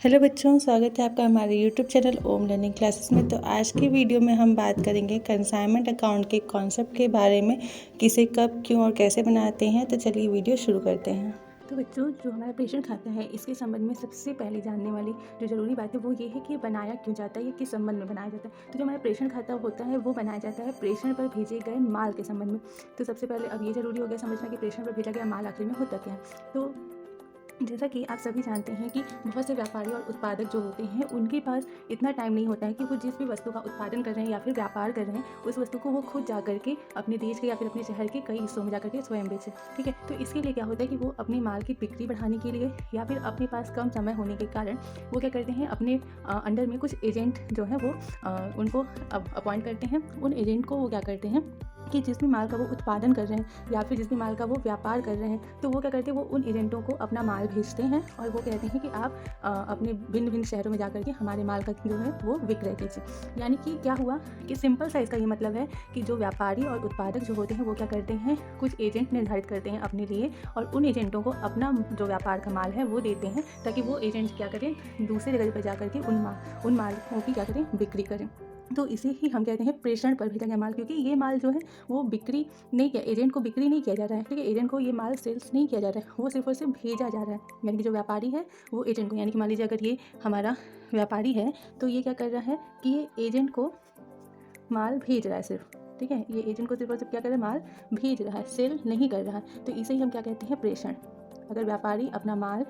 Hello बच्चों, स्वागत है आपका हमारे YouTube channel Om learning classes में। तो आज की वीडियो में हम बात करेंगे कंसाइनमेंट अकाउंट के कॉन्सेप्ट के बारे में, किसे कब क्यों और कैसे बनाते हैं। तो चलिए वीडियो शुरू करते हैं। तो बच्चों, जो हमारा प्रेषण खाता है इसके संबंध में सबसे पहले जानने वाली जो ज़रूरी बात है वो ये है कि बनाया क्यों जाता है या किस संबंध में बनाया जाता है। तो जो हमारा प्रेषण खाता होता है वो बनाया जाता है प्रेषण पर भेजे गए माल के संबंध में। तो सबसे पहले अब ये ज़रूरी हो गया समझना कि प्रेषण पर भेजा गया माल आखिर में होता क्या है। तो जैसा कि आप सभी जानते हैं कि बहुत से व्यापारी और उत्पादक जो होते हैं उनके पास इतना टाइम नहीं होता है कि वो जिस भी वस्तु का उत्पादन कर रहे हैं या फिर व्यापार कर रहे हैं उस वस्तु को वो खुद जा करके अपने देश के या फिर अपने शहर के कई हिस्सों में जा करके स्वयं बेचें। ठीक है, तो इसके लिए क्या होता है कि वो अपने माल की बिक्री बढ़ाने के लिए या फिर अपने पास कम समय होने के कारण वो क्या करते हैं, अपने अंडर में कुछ एजेंट जो है वो उनको अपॉइंट करते हैं। उन एजेंट को वो क्या करते हैं कि जिस भी माल का वो उत्पादन कर रहे हैं या फिर जिस भी माल का वो व्यापार कर रहे हैं तो वो क्या करते हैं, वो उन एजेंटों को अपना माल भेजते हैं और वो कहते हैं कि आप अपने भिन्न भिन्न शहरों में जाकर के हमारे माल का जो है वो विक्रय कीजिए। यानी कि क्या हुआ कि सिंपल सा इसका ये मतलब है कि जो व्यापारी और उत्पादक जो होते हैं वो क्या करते हैं, कुछ एजेंट निर्धारित करते हैं अपने लिए और उन एजेंटों को अपना जो व्यापार का माल है वो देते हैं ताकि वो एजेंट क्या करें, दूसरे जगह पर जा करके उन मालों की क्या करें, बिक्री करें। तो इसे ही हम कहते हैं प्रेषण पर भेजा गया माल, क्योंकि ये माल जो है वो बिक्री नहीं किया, एजेंट को बिक्री नहीं किया जा रहा है। ठीक है, एजेंट को ये माल सेल्स नहीं किया जा रहा है, वो सिर्फ और सिर्फ भेजा जा रहा है। यानी कि जो व्यापारी है वो एजेंट को, यानी कि मान लीजिए अगर ये हमारा व्यापारी है तो ये क्या कर रहा है कि ये एजेंट को माल भेज रहा है सिर्फ। ठीक है, ये एजेंट को सिर्फ और सिर्फ क्या कर रहा है, माल भेज रहा है, सेल नहीं कर रहा है। तो इसे ही हम क्या कहते हैं, प्रेषण। अगर व्यापारी अपना माल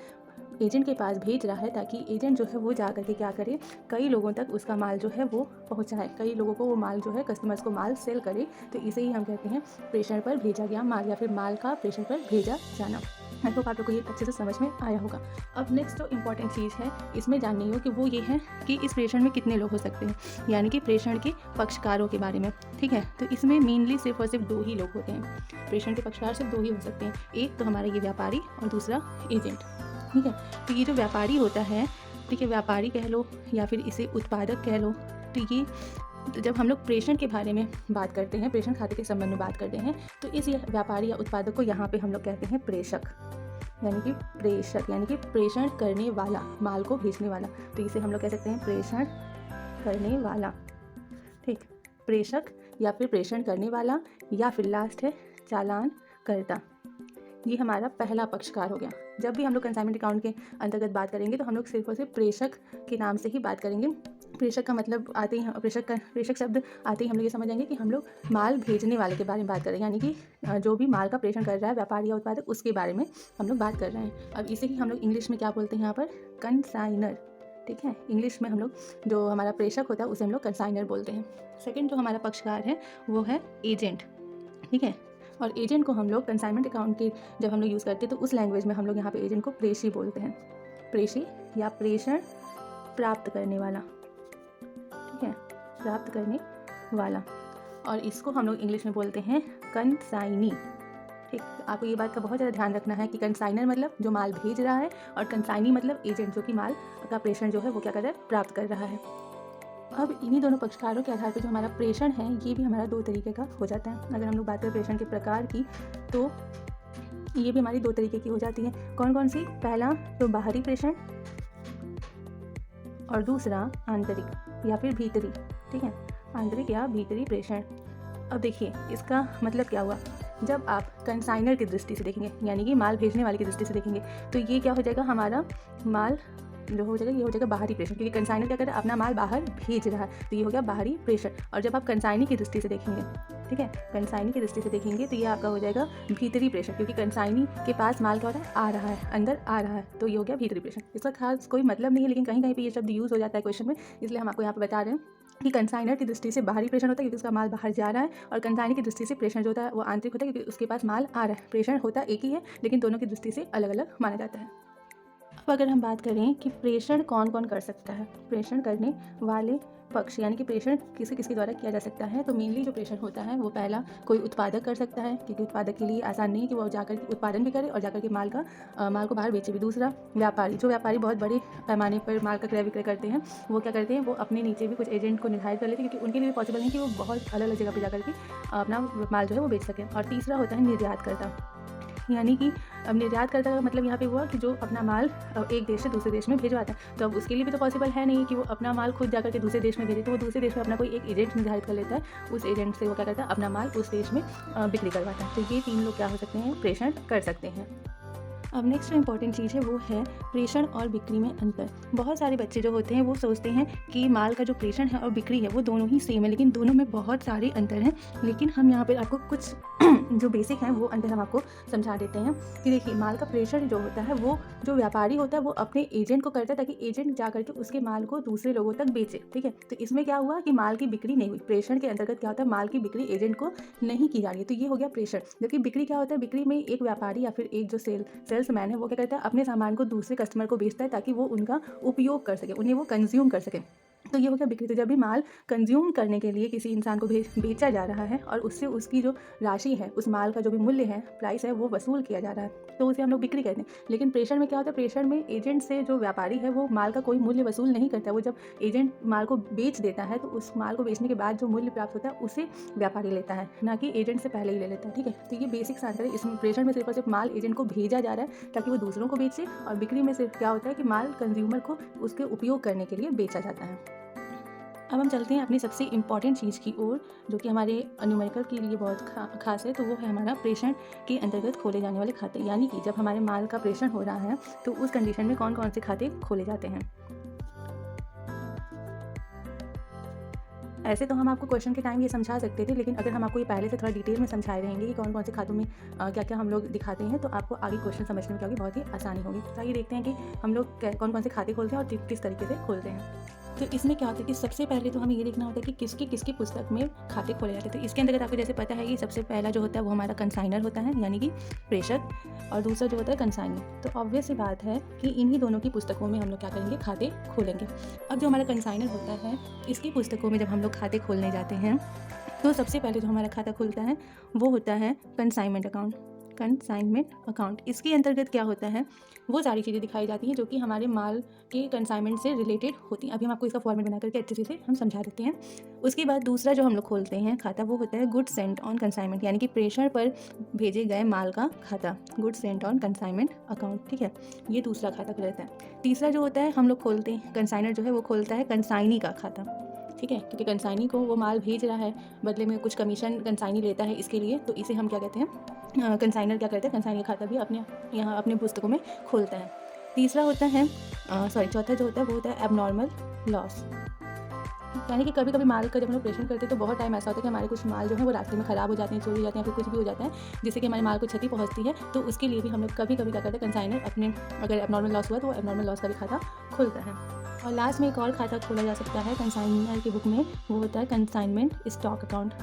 एजेंट के पास भेज रहा है ताकि एजेंट जो है वो जा करके क्या करे, कई लोगों तक उसका माल जो है वो पहुंचाए, कई लोगों को वो माल जो है, कस्टमर्स को माल सेल करे, तो इसे ही हम कहते हैं प्रेषण पर भेजा गया माल या फिर माल का प्रेषण पर भेजा जाना। आई होप आप लोग को ये अच्छे से समझ में आया होगा। अब नेक्स्ट जो इम्पॉर्टेंट चीज़ है इसमें जाननी हो कि वो ये है कि इस प्रेषण में कितने लोग हो सकते हैं, यानी कि प्रेषण के पक्षकारों के बारे में। ठीक है, तो इसमें मेनली सिर्फ और सिर्फ 2 ही लोग होते हैं। प्रेषण के पक्षकार सिर्फ 2 ही हो सकते हैं, एक तो हमारा ये व्यापारी और दूसरा एजेंट। ठीक है, तो ये जो व्यापारी होता है, ठीक है, व्यापारी कह लो या फिर इसे उत्पादक कह लो, तो ये तो जब हम लोग प्रेषण के बारे में बात करते हैं, प्रेषण खाते के संबंध में बात करते हैं, तो इस व्यापारी या उत्पादक को यहाँ पे हम लोग कहते हैं प्रेषक, यानी कि प्रेषक, यानी कि प्रेषण करने वाला, माल को भेजने वाला। तो इसे हम लोग कह सकते हैं प्रेषण करने वाला। ठीक, प्रेषक या फिर प्रेषण करने वाला, या फिर लास्ट है चालान करता। ये हमारा पहला पक्षकार हो गया। जब भी हम लोग कंसाइनमेंट अकाउंट के अंतर्गत बात करेंगे तो हम लोग सिर्फ और सिर्फ प्रेषक के नाम से ही बात करेंगे। प्रेषक का मतलब आते ही प्रेषक शब्द आते ही हम लोग ये समझ जाएंगे कि हम लोग माल भेजने वाले के बारे में बात कर रहे हैं, यानी कि जो भी माल का प्रेषण कर रहा है व्यापारी या उत्पादक, उसके बारे में हम लोग बात कर रहे हैं। अब इसे ही हम लोग इंग्लिश में क्या बोलते हैं, यहाँ पर कंसाइनर। ठीक है, इंग्लिश में हम लोग जो हमारा प्रेषक होता है उसे हम लोग कंसाइनर बोलते हैं। सेकेंड जो हमारा पक्षकार है वो है एजेंट। ठीक है, और एजेंट को हम लोग कंसाइनमेंट अकाउंट के जब हम लोग यूज़ करते हैं तो उस लैंग्वेज में हम लोग यहाँ पे एजेंट को प्रेषी बोलते हैं। प्रेषी या प्रेषण प्राप्त करने वाला। ठीक है, प्राप्त करने वाला, और इसको हम लोग इंग्लिश में बोलते हैं कंसाइनी। ठीक, आपको ये बात का बहुत ज़्यादा ध्यान रखना है कि कंसाइनर मतलब जो माल भेज रहा है और कंसाइनी मतलब एजेंट जो कि माल का प्रेषण जो है वो क्या कर रहा है, प्राप्त कर रहा है। अब इन्हीं दोनों पक्षकारों के आधार पर जो हमारा प्रेषण है ये भी हमारा 2 तरीके का हो जाता है। अगर हम लोग बात करें प्रेषण के प्रकार की तो ये भी हमारी 2 तरीके की हो जाती है। कौन कौन सी? पहला तो बाहरी प्रेषण और दूसरा आंतरिक या फिर भीतरी। ठीक है, आंतरिक या भीतरी प्रेषण। अब देखिए इसका मतलब क्या हुआ, जब आप कंसाइनर की दृष्टि से देखेंगे, यानी कि माल भेजने वाले की दृष्टि से देखेंगे, तो ये क्या हो जाएगा, हमारा माल जो हो जाएगा ये हो जाएगा बाहरी प्रेषण, क्योंकि कंसाइनर क्या कर रहा है, अपना माल बाहर भेज रहा है, तो ये हो गया बाहरी प्रेषण। और जब आप कंसाइनी की दृष्टि से देखेंगे, ठीक है, कंसाइनी की दृष्टि से देखेंगे तो ये आपका हो जाएगा भीतरी प्रेषण, क्योंकि कंसाइनी के पास माल क्या हो रहा है, आ रहा है, अंदर आ रहा है, तो ये हो गया भीतरी प्रेषण। इसका खास कोई मतलब नहीं है, लेकिन कहीं कहीं पर ये शब्द यूज़ हो जाता है क्वेश्चन में, इसलिए हम आपको यहाँ पर बता रहे हैं कि कंसाइनर की दृष्टि से बाहरी प्रेषण होता है क्योंकि उसका माल बाहर जा रहा है, और कंसाइनी की दृष्टि से प्रेषण जो होता है वो आंतरिक होता है क्योंकि उसके पास माल आ रहा है। प्रेषण होता एक ही है लेकिन दोनों की दृष्टि से अलग अलग माना जाता है। अब अगर हम बात करें कि प्रेषण कौन कौन कर सकता है, प्रेषण करने वाले पक्ष, यानी कि प्रेषण किसी किसके द्वारा किया जा सकता है, तो मेनली जो प्रेषण होता है वो पहला कोई उत्पादक कर सकता है, क्योंकि उत्पादक के लिए आसान नहीं है कि वो जाकर उत्पादन भी करे और जाकर के माल को बाहर बेचे भी। दूसरा व्यापारी, जो व्यापारी बहुत बड़े पैमाने पर माल का क्रय विक्रय करते हैं, वो क्या करते हैं, वो अपने नीचे भी कुछ एजेंट को निर्धारित कर लेते हैं, क्योंकि उनके लिए पॉसिबल नहीं कि वो बहुत अलग अलग जगह पर जाकर के अपना माल जो है वो बेच सकें। और तीसरा होता है निर्यातकर्ता। यानी कि अब निर्यातकर्ता का मतलब यहाँ पे हुआ कि जो अपना माल एक देश से दूसरे देश में भिजवाता है। तो अब उसके लिए भी तो पॉसिबल है नहीं कि वो अपना माल खुद जाकर के दूसरे देश में भेजे, तो वो दूसरे देश में अपना कोई एक एजेंट निर्धारित कर लेता है, उस एजेंट से वो क्या करता है, अपना माल उस देश में बिक्री करवाता है। तो ये 3 लोग क्या हो सकते हैं, प्रेषण कर सकते हैं। अब नेक्स्ट जो इंपॉर्टेंट चीज़ है वो है प्रेषण और बिक्री में अंतर। बहुत सारे बच्चे जो होते हैं वो सोचते हैं कि माल का जो प्रेषण है और बिक्री है वो दोनों ही सेम है, लेकिन दोनों में बहुत सारे अंतर हैं। लेकिन हम यहाँ पर आपको कुछ जो बेसिक हैं वो अंतर हम आपको समझा देते हैं कि देखिए, माल का प्रेषण जो होता है वो जो व्यापारी होता है वो अपने एजेंट को करता है ताकि एजेंट जा करके उसके माल को दूसरे लोगों तक बेचे। ठीक है, तो इसमें क्या हुआ कि माल की बिक्री नहीं हुई। प्रेषण के अंतर्गत क्या होता है, माल की बिक्री एजेंट को नहीं की जा रही है, तो ये हो गया प्रेषण। जबकि बिक्री क्या होता है, बिक्री में एक व्यापारी या फिर एक जो सेल्समैन है वो क्या करता है, अपने सामान को दूसरे कस्टमर को बेचता है ताकि वो उनका उपयोग कर सके, उन्हें वो कंज्यूम कर सके। तो ये हो गया बिक्री। तो जब भी माल कंज्यूम करने के लिए किसी इंसान को बेचा जा रहा है और उससे उसकी जो राशि है, उस माल का जो भी मूल्य है, प्राइस है, वो वसूल किया जा रहा है, तो उसे हम लोग बिक्री कहते हैं। लेकिन प्रेषण में क्या होता है, प्रेषण में एजेंट से जो व्यापारी है वो माल का कोई मूल्य वसूल नहीं करता। वो जब एजेंट माल को बेच देता है तो उस माल को बेचने के बाद जो मूल्य प्राप्त होता है उसे व्यापारी लेता है, ना कि एजेंट से पहले ही ले लेता है। ठीक है, तो ये बेसिक आंसर है। इसमें प्रेषण में सिर्फ और सिर्फ माल एजेंट को भेजा जा रहा है ताकि वो दूसरों को बेचे, और बिक्री में सिर्फ क्या होता है कि माल कंज्यूमर को उसके उपयोग करने के लिए बेचा जाता है। अब हम चलते हैं अपनी सबसे इम्पॉर्टेंट चीज़ की ओर, जो कि हमारे न्यूमेरिकल के लिए बहुत खास है। तो वो है हमारा प्रेषण के अंतर्गत खोले जाने वाले खाते, यानी कि जब हमारे माल का प्रेषण हो रहा है तो उस कंडीशन में कौन कौन से खाते खोले जाते हैं। ऐसे तो हम आपको क्वेश्चन के टाइम ये समझा सकते थे, लेकिन अगर हम आपको ये पहले से थोड़ा डिटेल में समझाए रहेंगे कि कौन कौन से खातों में क्या क्या हम लोग दिखाते हैं, तो आपको आगे क्वेश्चन समझने में क्या होगी, बहुत ही आसानी होगी। तो आइए देखते हैं कि हम लोग कौन कौन से खाते खोलते हैं और किस तरीके से खोलते हैं। तो इसमें क्या होता है कि सबसे पहले तो हमें ये देखना होता है कि किसकी किसकी पुस्तक में खाते खोले जाते हैं। तो इसके अंतर्गत आपको जैसे पता है कि सबसे पहला जो होता है वो हमारा कंसाइनर होता है, यानी कि प्रेषक, और दूसरा जो होता है कंसाइनी। तो ऑब्वियस सी बात है कि इन्हीं दोनों की पुस्तकों में हम लोग क्या करेंगे, खाते खोलेंगे। अब जो हमारा कंसाइनर होता है, इसकी पुस्तकों में जब हम लोग खाते खोलने जाते हैं तो सबसे पहले जो हमारा खाता खुलता है वो होता है कंसाइनमेंट अकाउंट। कंसाइनमेंट अकाउंट, इसके अंतर्गत क्या होता है, वो सारी चीज़ें दिखाई जाती हैं जो कि हमारे माल के कंसाइनमेंट से रिलेटेड होती हैं। अभी हम आपको इसका फॉर्मेट बना करके अच्छे से हम समझा देते हैं। उसके बाद दूसरा जो हम लोग खोलते हैं खाता वो होता है गुड्स सेंट ऑन कंसाइनमेंट, यानी कि प्रेषण पर भेजे गए माल का खाता, goods Saint on consignment account. ठीक है, ये दूसरा खाता रहता है। तीसरा जो होता है हम लोग खोलते हैं, कंसाइनर जो है वो खोलता है कंसाइनी का खाता। ठीक है, क्योंकि कंसाइनी को वो माल भेज रहा है, बदले में कुछ कमीशन कंसाइनी लेता है इसके लिए, तो इसे हम क्या कहते हैं, कंसाइनर क्या करते हैं, कंसाइनी खाता भी अपने पुस्तकों में खोलता है। तीसरा होता है चौथा जो होता है वो होता है एबनॉर्मल लॉस, यानी कि कभी कभी माल का जब हम लोग प्रेषण करते हैं तो बहुत टाइम ऐसा होता है कि हमारे कुछ माल जो है वो रास्ते में ख़राब हो जाते हैं, चोरी हो जाते हैं, फिर कुछ भी हो जाता है जिससे कि हमारे माल को क्षति पहुंचती है। तो उसके लिए भी हम लोग कभी कभी क्या करते हैं, कंसाइनर अपने अगर एबनॉर्मल लॉस हुआ तो वो एबनॉर्मल लॉस का भी खाता खोलता है। और लास्ट में एक और खाता खोला जा सकता है कंसाइनर की बुक में, वो होता है कंसाइनमेंट स्टॉक अकाउंट,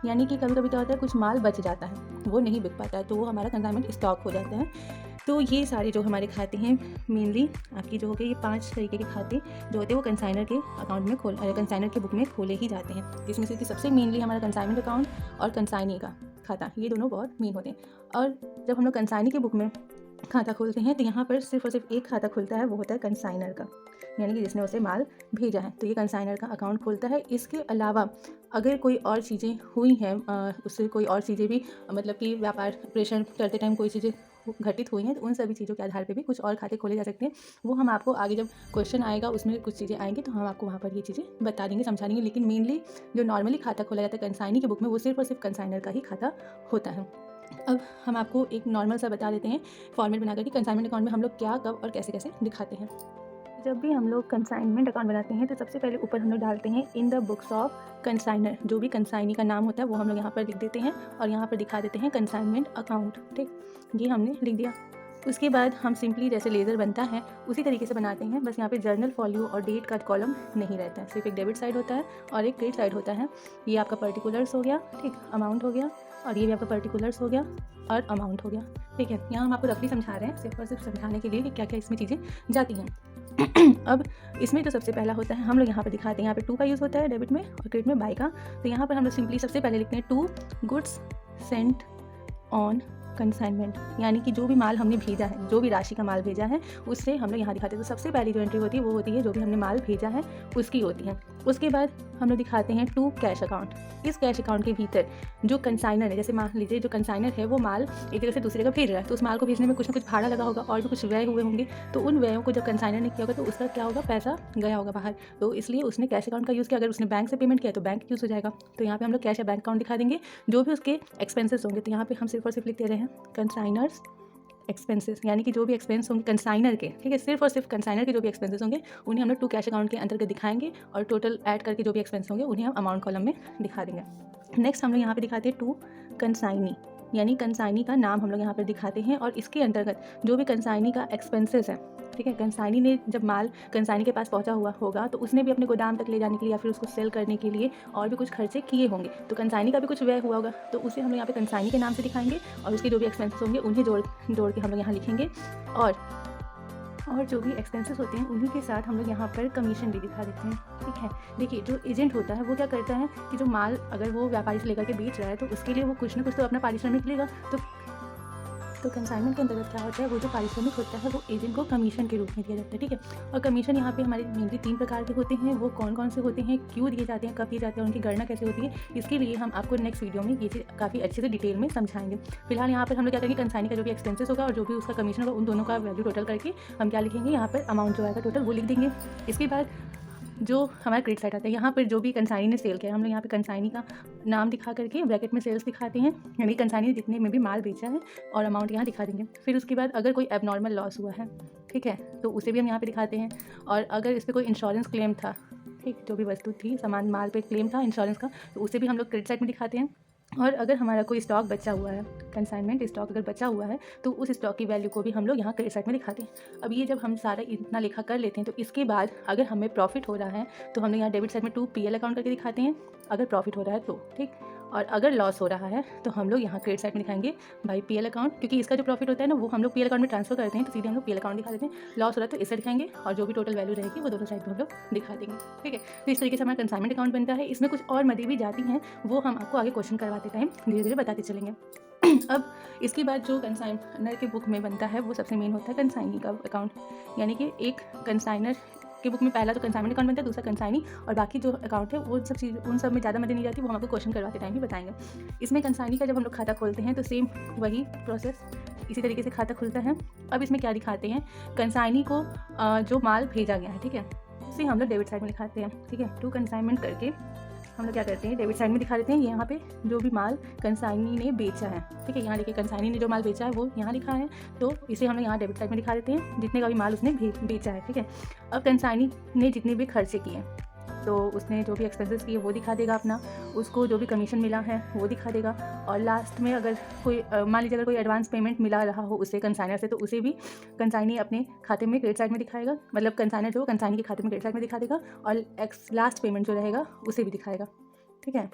यानी कि कभी कभी क्या होता है कुछ माल बच जाता है, वो नहीं बिक पाता है, तो वो हमारा कंसाइनमेंट स्टॉक हो जाता है। तो ये सारे जो हमारे खाते हैं मेनली आपकी जो हो गए, ये 5 तरीके के खाते जो होते हैं वो कंसाइनर के अकाउंट में कंसाइनर की बुक में खोले ही जाते हैं, जिसमें से कि सबसे मेनली हमारा कंसाइनमेंट अकाउंट और कंसाइनी का खाता, ये दोनों बहुत मेन होते हैं। और जब हम लोग कंसाइनी की बुक में खाता खोलते हैं तो यहाँ पर सिर्फ और सिर्फ एक खाता खुलता है, वो होता है कंसाइनर का, यानी कि जिसने उसे माल भेजा है, तो ये कंसाइनर का अकाउंट खुलता है। इसके अलावा अगर कोई और चीज़ें हुई हैं, उससे कोई और चीज़ें भी मतलब कि व्यापार प्रेषण करते टाइम कोई चीज़ें घटित हुई हैं, तो उन सभी चीज़ों के आधार पे भी कुछ और खाते खोले जा सकते हैं। वो हम आपको आगे जब क्वेश्चन आएगा उसमें कुछ चीज़ें आएंगी तो हम आपको वहाँ पर ये चीज़ें बता देंगे, समझा देंगे। लेकिन मेनली जो नॉर्मली खाता खोला जाता है कंसाइनी की बुक में, वो सिर्फ और सिर्फ कंसाइनर का ही खाता होता है। अब हम आपको एक नॉर्मल सा बता देते हैं फॉर्मेट बनाकर कि कंसाइनमेंट अकाउंट में हम लोग क्या, कब और कैसे कैसे दिखाते हैं। जब भी हम लोग कंसाइनमेंट अकाउंट बनाते हैं तो सबसे पहले ऊपर हम लोग डालते हैं in the books of consignor, जो भी कंसाइनी का नाम होता है वो हम लोग यहाँ पर लिख देते हैं और यहाँ पर दिखा देते हैं कंसाइनमेंट अकाउंट। ठीक, ये हमने लिख दिया। उसके बाद हम सिंपली जैसे लेज़र बनता है उसी तरीके से बनाते हैं, बस यहाँ पे जर्नल, फॉलियो और डेट का कॉलम नहीं रहता है, सिर्फ एक डेबिट साइड होता है और एक क्रेडिट साइड होता है। ये आपका पर्टिकुलर्स हो गया, ठीक, अमाउंट हो गया, और ये भी आपका पर्टिकुलर्स हो गया और अमाउंट हो गया। ठीक है, यहाँ हम आपको रफली समझा रहे हैं सिर्फ और सिर्फ समझाने के लिए कि क्या क्या इसमें चीज़ें जाती हैं। अब इसमें जो सबसे पहला होता है हम लोग यहाँ पर दिखाते हैं, यहाँ पे 2 का यूज़ होता है डेबिट में और क्रेडिट में बाय का। तो यहाँ पर हम लोग सिंपली सबसे पहले लिखते हैं 2 गुड्स सेंट ऑन कंसाइनमेंट, यानी कि जो भी माल हमने भेजा है, जो भी राशि का माल भेजा है उससे हम लोग यहाँ दिखाते हैं। तो सबसे पहली जो एंट्री होती है वो होती है जो भी हमने माल भेजा है उसकी होती है। उसके बाद हम लोग दिखाते हैं टू कैश अकाउंट। इस कैश अकाउंट के भीतर जो कंसाइनर है, जैसे मान लीजिए जो कंसाइनर है वो माल एक जगह से दूसरी जगह भेज रहा है, तो उस माल को भेजने में कुछ ना कुछ भाड़ा लगा होगा और भी कुछ व्यय हुए होंगे। तो उन व्ययों को जब कंसाइनर ने किया होगा तो उसका क्या होगा, पैसा गया होगा बाहर, तो इसलिए उसने कैश अकाउंट का यूज़ किया। अगर उसने बैंक से पेमेंट किया तो बैंक यूज़ हो जाएगा। तो यहाँ पे हम लोग कैश या बैंक अकाउंट दिखा देंगे जो भी उसके एक्सपेंसेस होंगे। तो यहाँ पे हम सिर्फ और सिर्फ लिख दे रहे हैं कंसाइनर्स एक्सपेंसेस, यानी कि जो भी एक्सपेंस होंगे कंसाइनर के, ठीक है, सिर्फ और सिर्फ कंसाइनर के जो भी एक्सपेंसेस होंगे उन्हें हम लोग टू कैश अकाउंट के अंतर्गत दिखाएंगे और टोटल ऐड करके जो भी एक्सपेंस होंगे उन्हें हम अमाउंट कॉलम में दिखा देंगे। नेक्स्ट हम लोग यहाँ पे दिखाते हैं टू कंसाइनी, यानी कंसाइनी का नाम हम लोग यहाँ पर दिखाते हैं और इसके अंतर्गत जो भी कंसाइनी का एक्सपेंसेस है, ठीक है, कंसाइनी ने जब माल कंसाइनी के पास पहुंचा हुआ होगा तो उसने भी अपने गोदाम तक ले जाने के लिए या फिर उसको सेल करने के लिए और भी कुछ खर्चे किए होंगे, तो कंसाइनी का भी कुछ व्यय हुआ होगा, तो उसे हम लोग यहाँ पे कंसाइनी के नाम से दिखाएंगे और उसके जो भी एक्सपेंसेस होंगे उन्हें जोड़ के हम लोग यहाँ लिखेंगे। और जो भी एक्सपेंसेस होते हैं उन्हीं के साथ हम लोग यहाँ पर कमीशन भी दिखा देते हैं, ठीक है। देखिए जो एजेंट होता है वो क्या करता है कि जो माल अगर वो व्यापारी से लेकर के बेच रहा है तो उसके लिए वो कुछ ना कुछ तो अपना पारिश्रमिक लेगा। तो कंसाइनमेंट के अंतर्गत क्या होता है, वो जो पारिश्रमिक होता है वो एजेंट को कमीशन के रूप में दिया जाता है, ठीक है। और कमीशन यहाँ पे हमारे मेनली 3 प्रकार के होते हैं। वो कौन कौन से होते हैं, क्यों दिए जाते हैं, कब दिए जाते हैं, उनकी गणना कैसे होती है, इसके लिए हम आपको नेक्स्ट वीडियो में ये चीज़ काफ़ी अच्छे से डिटेल में समझाएंगे। फिलहाल यहाँ पर हम लोग क्या करेंगे, कंसाइनी का जो भी एक्सपेंसेस होगा और जो भी उसका कमीशन होगा उन दोनों का वैल्यू टोटल करके हम क्या लिखेंगे, यहाँ पर अमाउंट जो आएगा टोटल वो लिख देंगे। इसके बाद जो हमारा क्रेडिट साइड आता है, यहाँ पर जो भी कंसाइनी ने सेल किया हम लोग यहाँ पे कंसाइनी का नाम दिखा करके ब्रैकेट में सेल्स दिखाते हैं, यानी कंसाइनी ने जितने में भी माल बेचा है और अमाउंट यहाँ दिखा देंगे। फिर उसके बाद अगर कोई एबनॉर्मल लॉस हुआ है, ठीक है, तो उसे भी हम यहाँ पे दिखाते हैं। और अगर इस पर कोई इंश्योरेंस क्लेम था, ठीक, जो भी वस्तु थी, सामान माल पे क्लेम था इंश्योरेंस का, तो उसे भी हम लोग क्रेडिट साइड में दिखाते हैं। और अगर हमारा कोई स्टॉक बचा हुआ है, कंसाइनमेंट स्टॉक अगर बचा हुआ है तो उस स्टॉक की वैल्यू को भी हम लोग यहाँ क्रेडिट साइड में दिखाते हैं। अब ये जब हम सारा इतना लेखा कर लेते हैं तो इसके बाद अगर हमें प्रॉफिट हो रहा है तो हम लोग यहाँ डेबिट साइड में टू पीएल अकाउंट करके दिखाते हैं, अगर प्रॉफिट हो रहा है तो, ठीक। और अगर लॉस हो रहा है तो हम लोग यहाँ क्रेडिट साइड में दिखाएंगे बाई पीएल अकाउंट, क्योंकि इसका जो प्रॉफिट होता है ना वो हम लोग पीएल अकाउंट में ट्रांसफर करते हैं, तो सीधे हम लोग पीएल अकाउंट दिखा देते हैं। लॉस हो रहा है तो इसे दिखाएंगे और जो भी टोटल वैल्यू रहेगी वो दोनों साइड में हम लोग दिखा देंगे, ठीक है। तो इस तरीके से हमारा कंसाइनमेंट अकाउंट बनता है। इसमें कुछ और मदे भी जाती हैं, वो हम आपको आगे क्वेश्चन करवाते टाइम धीरे धीरे बताते चलेंगे। अब इसके बाद जो कंसाइनर के बुक में बनता है वो सबसे मेन होता है कंसाइनी का अकाउंट, यानी कि एक कंसाइनर के बुक में पहला तो कंसाइनमेंट अकाउंट बनता है, दूसरा कंसाइनी, और बाकी जो अकाउंट है वो सब चीज़ उन सब में ज़्यादा मदद नहीं जाती, वो हम आपको क्वेश्चन करवाते टाइम भी बताएंगे। इसमें कंसाइनी का जब हम लोग खाता खोलते हैं तो सेम वही प्रोसेस, इसी तरीके से खाता खुलता है। अब इसमें क्या दिखाते हैं, कंसाइनी को जो माल भेजा गया है, ठीक है, उसे हम लोग डेबिट साइड में दिखाते हैं, ठीक है। टू कंसाइनमेंट करके हम लोग क्या करते हैं, डेबिट साइड में दिखा देते हैं। यहाँ पे जो भी माल कंसाइनी ने बेचा है, ठीक है, यहाँ देखिए कंसाइनी ने जो माल बेचा है वो यहाँ लिखा है, तो इसे हम लोग यहाँ डेबिट साइड में दिखा देते हैं, जितने का भी माल उसने बेचा है, ठीक है। अब कंसाइनी ने जितने भी खर्चे किए तो उसने जो भी एक्सपेंसेस किए वो दिखा देगा अपना, उसको जो भी कमीशन मिला है वो दिखा देगा। और लास्ट में अगर कोई मान लीजिए अगर कोई एडवांस पेमेंट मिला रहा हो उसे कंसाइनर से, तो उसे भी कंसाइनी अपने खाते में क्रेडिट साइड में दिखाएगा, मतलब कंसाइनर जो कंसाइनी के खाते में क्रेडिट साइड में दिखा देगा और लास्ट पेमेंट जो रहेगा उसे भी दिखाएगा, ठीक है।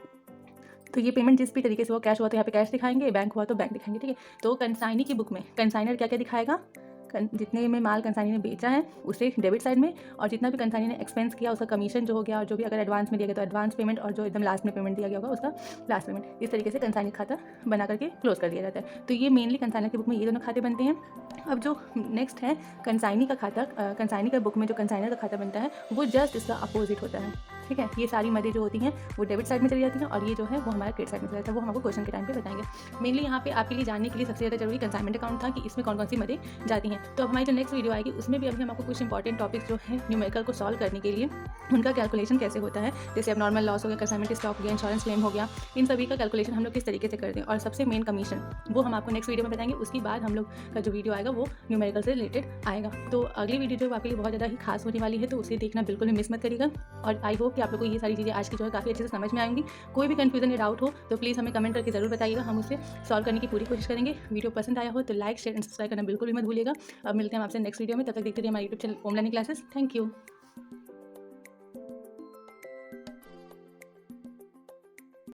तो ये पेमेंट जिस भी तरीके से हुआ, कैश हुआ तो यहाँ पे कैश दिखाएंगे, बैंक हुआ तो बैंक दिखाएंगे, ठीक है। तो कंसाइनी की बुक में कंसाइनर क्या क्या दिखाएगा, जितने में माल कंसाइनी ने बेचा है उसे डेबिट साइड में, और जितना भी कंसाइनी ने एक्सपेंस किया उसका कमीशन जो हो गया, और जो भी अगर एडवांस में दिया गया तो एडवांस पेमेंट, और जो एकदम लास्ट में पेमेंट दिया गया होगा उसका लास्ट पेमेंट। इस तरीके से कंसाइनी खाता बना करके क्लोज कर दिया जाता है। तो ये मेनली कंसाइनर की बुक में ये दोनों खाते बनते हैं। अब जो नेक्स्ट है कंसाइनी का खाता, कंसाइनी का बुक में जो कंसाइनर का खाता बनता है वो जस्ट इसका अपोजिट होता है, ठीक है। ये सारी मदे जो होती हैं वो डेबिट साइड में चली जाती हैं और ये जो है वो हमारा क्रेडिट साइड में चला जाता है, वो हम आपको क्वेश्चन के टाइम पे बताएंगे। मेनली यहाँ पे आपके लिए जानने के लिए सबसे ज़्यादा जरूरी कंसाइनमेंट अकाउंट था कि इसमें कौन कौन सी मदे जाती हैं। तो अब हमारी जो नेक्स्ट वीडियो आएगी उसमें भी अभी हम आपको कुछ इंपॉर्टेंट टॉपिक्स जो है न्यूमेरिकल को सॉल्व करने के लिए उनका कैलकुलेशन कैसे होता है, जैसे अब नॉर्मल लॉस हो गया, कंसाइनमेंट स्टॉक हो गया, इंश्योरेंस क्लेम हो गया, इन सभी का कैलकुलेशन हम लोग किस तरीके से करते हैं, और सबसे मेन कमीशन वो हम आपको नेक्स्ट वीडियो में बताएंगे। उसके बाद हम लोग का जो वीडियो आएगा वो न्यूमेरिकल से रिलेटेड आएगा। तो अगली वीडियो जो आपके लिए बहुत ज़्यादा ही खास होने वाली है, तो उसे देखना बिल्कुल भी मिस मत करिएगा। और आई होप कि आप लोग को ये सारी चीज़ें आज की जो है काफ़ी अच्छे से समझ में आएंगी। कोई भी कन्फ्यूजन या डाउट हो तो प्लीज़ हमें कमेंट करके ज़रूर बताइएगा, हम उसे सॉल्व करने की पूरी कोशिश करेंगे। वीडियो पसंद आया हो तो लाइक, शेयर एंड सब्सक्राइब करना बिल्कुल भी मत भूलिएगा। अब मिलते हैं आपसे नेक्स्ट वीडियो में, तब तक देखते रहिए हमारे YouTube channel Om learning classes. Thank you.